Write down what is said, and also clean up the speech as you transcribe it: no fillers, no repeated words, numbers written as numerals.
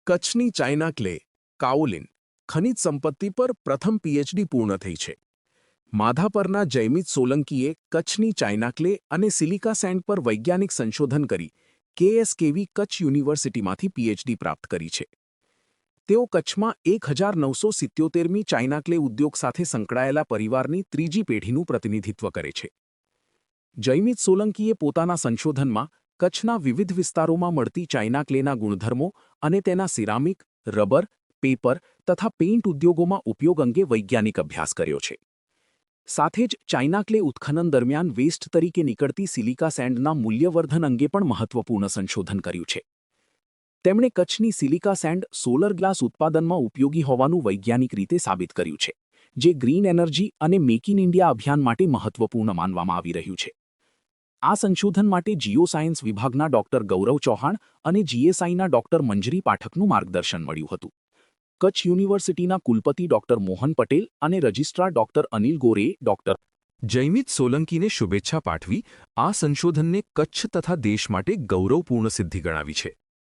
કચ્છની China clay કાઓલિન ખનિજ સંપત્તિ પર પ્રથમ પીએચડી પૂર્ણ થઈ છે. માધાપરના જયમિત સોલંકીએ કચ્છની ચાઇના ક્લે અને સિલિકા સેન્ડ પર વૈજ્ઞાનિક સંશોધન કરી કેએસકેવી કચ્છ યુનિવર્સિટીમાંથી પીએચડી પ્રાપ્ત કરી છે. તેઓ કચ્છમાં 1977મી ચાઇના ક્લે ઉદ્યોગ સાથે સંકળાયેલા પરિવારની ત્રીજી પેઢીનું પ્રતિનિધિત્વ કરે છે. જયમિત સોલંકીએ પોતાના સંશોધનમાં કચ્છના વિવિધ વિસ્તારોમાં મળતી ચાઇના ક્લેના ગુણધર્મો અને તેના સિરામિક, રબર, પેપર તથા પેઇન્ટ ઉદ્યોગોમાં ઉપયોગ અંગે વૈજ્ઞાનિક અભ્યાસ કર્યો છે. સાથે જ ચાઇના ક્લે ઉત્ખનન દરમિયાન વેસ્ટ તરીકે નીકળતી સિલિકા સેન્ડના મૂલ્યવર્ધન અંગે પણ મહત્વપૂર્ણ સંશોધન કર્યું છે. તેમણે કચ્છની સિલિકા સેન્ડ સોલર ગ્લાસ ઉત્પાદનમાં ઉપયોગી હોવાનું વૈજ્ઞાનિક રીતે સાબિત કર્યું છે, જે ગ્રીન એનર્જી અને મેક ઇન ઇન્ડિયા અભિયાન માટે મહત્વપૂર્ણ માનવામાં આવી રહ્યું છે. આ સંશોધન માટે જીઓસાયન્સ વિભાગના ડોક્ટર ગૌરવ ચૌહાણ અને જીએસઆઈના ડોક્ટર મંજરી પાઠકનું માર્ગદર્શન મળ્યું હતું. કચ્છ યુનિવર્સિટીના કુલપતિ ડોક્ટર મોહન પટેલ અને રજિસ્ટ્રાર ડોક્ટર અનિલ ગોરેએ ડોક્ટર જયમિત સોલંકીને શુભેચ્છા પાઠવી આ સંશોધનને કચ્છ તથા દેશ માટે ગૌરવપૂર્ણ સિદ્ધિ ગણાવી છે.